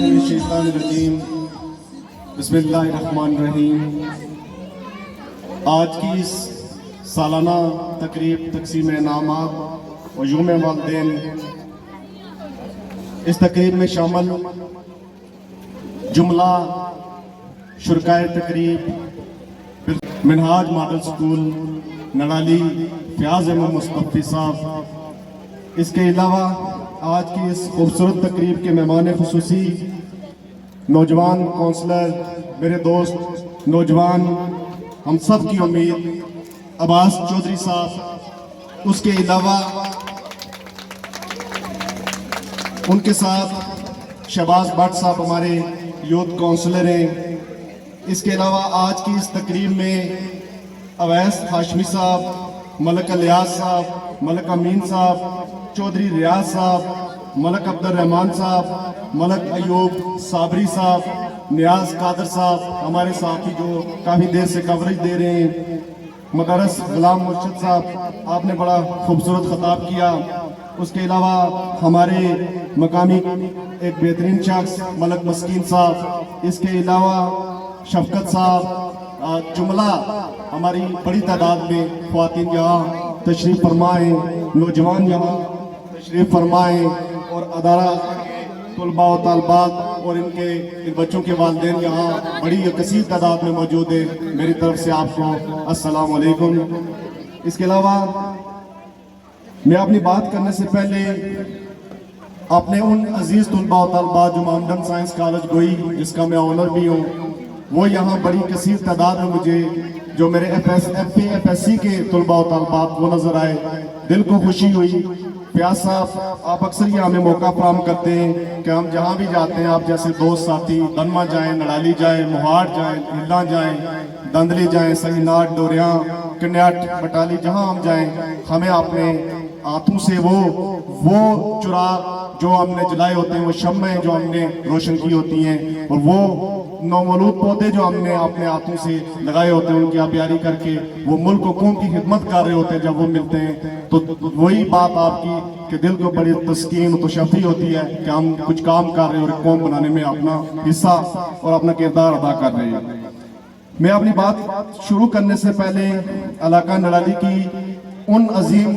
من الشیطان الرجیم بسم اللہ الرحمن الرحیم۔ آج کی اس سالانہ تقریب تقسیم انعامات و یوم والدین، اس تقریب میں شامل جملہ شرکائے تقریب منہاج ماڈل سکول نڑالی فیاض احمد مصطفی صاحب، اس کے علاوہ آج کی اس خوبصورت تقریب کے مہمان خصوصی نوجوان کونسلر، میرے دوست نوجوان، ہم سب کی امید عباس چودھری صاحب، اس کے علاوہ ان کے ساتھ شہباز بٹ صاحب ہمارے یوتھ کونسلر ہیں۔ اس کے علاوہ آج کی اس تقریب میں اویس ہاشمی صاحب، ملک الیاس صاحب، ملک امین صاحب، چودھری ریاض صاحب، ملک عبد الرحمن صاحب، ملک ایوب صابری صاحب، نیاز قادر صاحب، ہمارے ساتھی جو کافی دیر سے کوریج دے رہے ہیں، مدرس غلام مرشد صاحب، آپ نے بڑا خوبصورت خطاب کیا۔ اس کے علاوہ ہمارے مقامی ایک بہترین شخص ملک مسکین صاحب، اس کے علاوہ شفقت صاحب، جملہ ہماری بڑی تعداد میں خواتین یہاں تشریف فرمائیں، نوجوان یہاں تشریف فرمائیں، اور ادارہ طلباء و طالبات اور ان بچوں کے والدین یہاں بڑی کثیر تعداد میں موجود ہیں۔ میری طرف سے آپ کو السلام علیکم۔ اس کے علاوہ میں اپنی بات کرنے سے پہلے اپنے ان عزیز طلباء و طالبات جو محمدن سائنس کالج گوئی، جس کا میں آنر بھی ہوں، وہ یہاں بڑی کثیر تعداد میں مجھے جو میرے ایف ایس سی کے طلباء و طالبات وہ نظر آئے، دل کو خوشی ہوئی۔ فیاض صاحب، آپ اکثر یہ ہمیں موقع فراہم کرتے ہیں کہ ہم جہاں بھی جاتے ہیں، آپ جیسے دوست ساتھی دنما جائیں، نڑالی جائیں، موہاڑ جائیں، ہلا جائیں، دندلی جائیں، سہیناٹ، ڈوریاں، کنیاٹ، بٹالی، جہاں ہم جائیں، ہمیں اپنے ہاتھوں سے وہ چراغ جو ہم نے جلائے ہوتے ہیں، وہ شمعیں جو ہم نے روشن کی ہوتی ہیں، اور وہ نومولود پودے جو ہم نے اپنے ہاتھوں سے لگائے ہوتے ہیں، ان کی آبیاری کر کے وہ ملک و قوم کی خدمت کر رہے ہوتے ہیں، جب وہ ملتے ہیں تو وہی بات آپ کی کہ دل کو بڑی تسکین و تشفی ہوتی ہے کہ ہم کچھ کام کر رہے ہیں اور قوم بنانے میں اپنا حصہ اور اپنا کردار ادا کر رہے ہیں۔ میں اپنی بات شروع کرنے سے پہلے علاقہ نڑالی کی ان عظیم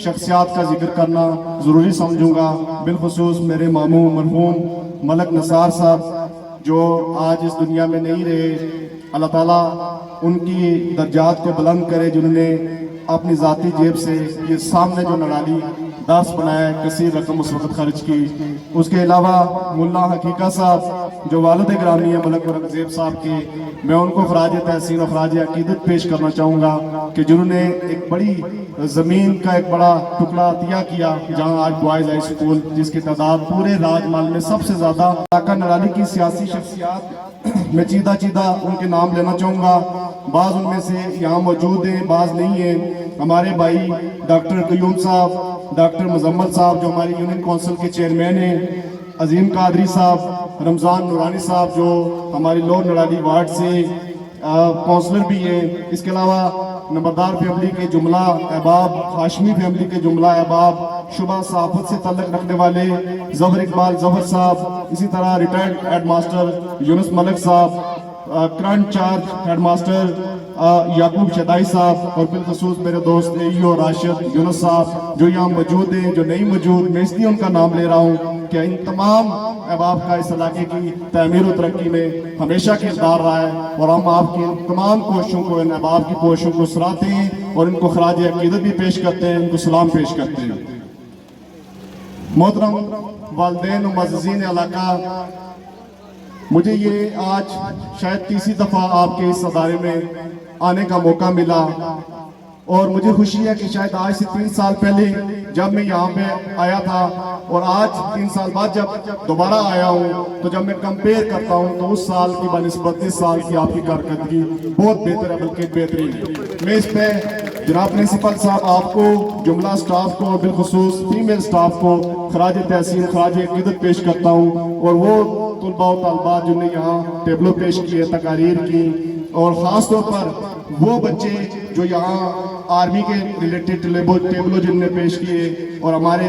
شخصیات کا ذکر کرنا ضروری سمجھوں گا، بالخصوص میرے ماموں مرحوم ملک نثار صاحب جو آج اس دنیا میں نہیں رہے۔ اللہ تعالیٰ ان کی درجات کو بلند کرے، جنہوں نے اپنی ذاتی جیب سے یہ سامنے جو نڑالی داس بنایا ہے، کثیر رقم اس وقت خرچ کی۔ اس کے علاوہ ملا حقیقہ صاحب جو والد گرامی ہیں ملک اورنگزیب صاحب کے، میں ان کو خراج تحسین و خراج عقیدت پیش کرنا چاہوں گا کہ جنہوں نے ایک بڑی زمین کا ایک بڑا ٹکڑا عطیہ کیا جہاں آج بوائز ہائی سکول، جس کی تعداد پورے راج مال میں سب سے زیادہ۔ علاقہ نڑالی کی سیاسی شخصیات میں چیدہ ان کے نام لینا چاہوں گا، بعض ان میں سے یہاں موجود ہیں، بعض نہیں ہیں۔ ہمارے بھائی ڈاکٹر قیوم صاحب، ڈاکٹر مزمل صاحب جو ہماری یونین کونسل کے چیئرمین ہیں، عظیم قادری صاحب، رمضان نورانی صاحب جو ہماری لور نڑالی وارڈ سے کونسلر بھی ہیں۔ اس کے علاوہ نمبردار فیملی کے جملہ احباب، ہاشمی فیملی کے جملہ احباب، شعبہ صحافت سے تعلق رکھنے والے ظفر اقبال ظفر صاحب، اسی طرح ریٹائرڈ ہیڈ ماسٹر یونس ملک صاحب، کرنٹ چارج ہیڈ ماسٹر یعقوب شدائی صاحب، اور بالخصوص میرے دوست ایو راشد یونس صاحب جو یہاں موجود ہیں، جو نہیں موجود، میں اس لیے ان کا نام لے رہا ہوں کہ ان تمام احباب کا اس علاقے کی تعمیر و ترقی میں ہمیشہ کردار رہا ہے، اور ہم آپ کی تمام کوششوں کو، ان احباب کی کوششوں کو سراہتے ہیں اور ان کو خراج عقیدت بھی پیش کرتے ہیں، ان کو سلام پیش کرتے ہیں۔ محترم والدین و معززین علاقہ، مجھے یہ آج شاید تیسری دفعہ آپ کے اس ادارے میں آنے کا موقع ملا، اور مجھے خوشی ہے کہ شاید آج سے 3 سال پہلے جب میں یہاں پہ آیا تھا اور آج 3 سال بعد جب دوبارہ آیا ہوں، تو جب میں کمپیئر کرتا ہوں تو اس سال کی بنسبت اس سال کی آپ کی کارکردگی بہت بہتر ہے، بلکہ بہترین ہے۔ میں اس پہ جناب پرنسپل صاحب، آپ کو، جملہ سٹاف کو، بالخصوص فیمیل سٹاف کو خراج تحسین خراج عقیدت پیش کرتا ہوں، اور وہ طلباء و طالبات جنہوں نے یہاں ٹیبلوں پیش کیے، تقاریر کی، اور خاص طور پر وہ بچے جو یہاں آرمی کے ریلیٹڈ ٹیبلوں جن نے پیش کیے، اور ہمارے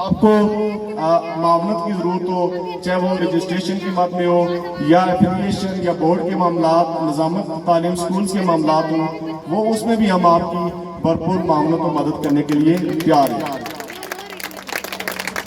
آپ کو معاونت کی ضرورت ہو، چاہے وہ رجسٹریشن کی بات میں ہو یا ایفیلیشن یا بورڈ کے معاملات، نظامت تعلیم سکولز کے معاملات ہوں، وہ اس میں بھی ہم آپ کی بھرپور معاونت و مدد کرنے کے لیے تیار ہیں۔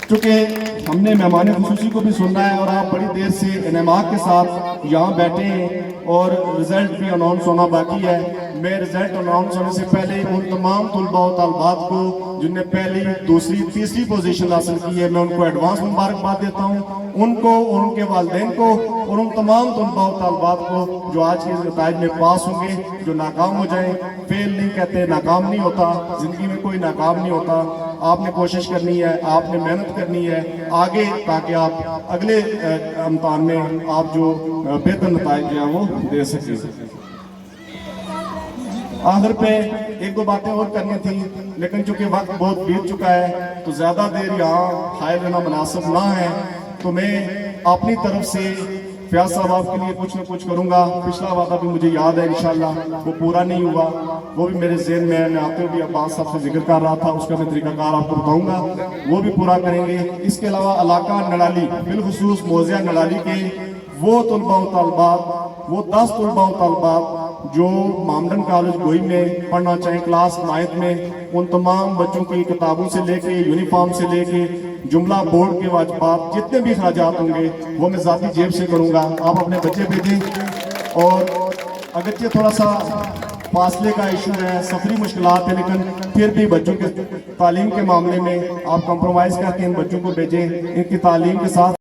چونکہ ہم نے مہمان خصوصی کو بھی سننا ہے اور آپ بڑی دیر سے انعامات کے ساتھ یہاں بیٹھے ہیں اور رزلٹ بھی اناؤنس ہونا باقی ہے۔ میں رزلٹ اناؤنس ہونے سے پہلے ان تمام طلباء و طالبات کو جن نے پہلی، دوسری، تیسری پوزیشن حاصل کی ہے، میں ان کو ایڈوانس مبارکباد دیتا ہوں، ان کو، ان کے والدین کو اور ان تمام طلباء و طالبات کو جو آج کے نتائج میں پاس ہوں گے، جو ناکام ہو جائیں۔ فیل نہیں کہتے، ناکام نہیں ہوتا، زندگی میں کوئی ناکام نہیں ہوتا۔ آپ نے کوشش کرنی ہے، آپ نے محنت کرنی ہے آگے، تاکہ آپ اگلے امتحان میں آپ جو بہتر نتائج ہیں وہ دے سکیں۔ آخر پہ ایک دو باتیں اور کرنی تھیں، لیکن چونکہ وقت بہت بیت چکا ہے تو زیادہ دیر یہاں حائل رہنا مناسب نہ ہے، تو میں اپنی طرف سے فیاض صاحب آپ کے لیے کچھ نہ کچھ کروں گا۔ پچھلا وعدہ بھی مجھے یاد ہے انشاءاللہ، وہ پورا نہیں ہوا، وہ بھی میرے ذہن میں ہے، میں آتے ہوئے عباس صاحب سے ذکر کر رہا تھا، اس کا میں طریقہ کار آپ کو بتاؤں گا، وہ بھی پورا کریں گے۔ اس کے علاوہ علاقہ نڑالی، بالخصوص موضع نڑالی کے وہ طلباء و طالبات، وہ 10 طلباء و طالبات جو مامڈن کالج گوئی میں پڑھنا چاہیں کلاس 9 میں، ان تمام بچوں کی کتابوں سے لے کے، یونیفارم سے لے کے، جملہ بورڈ کے واجبات، جتنے بھی اخراجات ہوں گے وہ میں ذاتی جیب سے کروں گا۔ آپ اپنے بچے بھیجیں، اور اگرچہ تھوڑا سا فاصلے کا ایشو ہے، سفری مشکلات ہیں، لیکن پھر بھی بچوں کے تعلیم کے معاملے میں آپ کمپرومائز کر کے ان بچوں کو بھیجیں، ان کی تعلیم کے ساتھ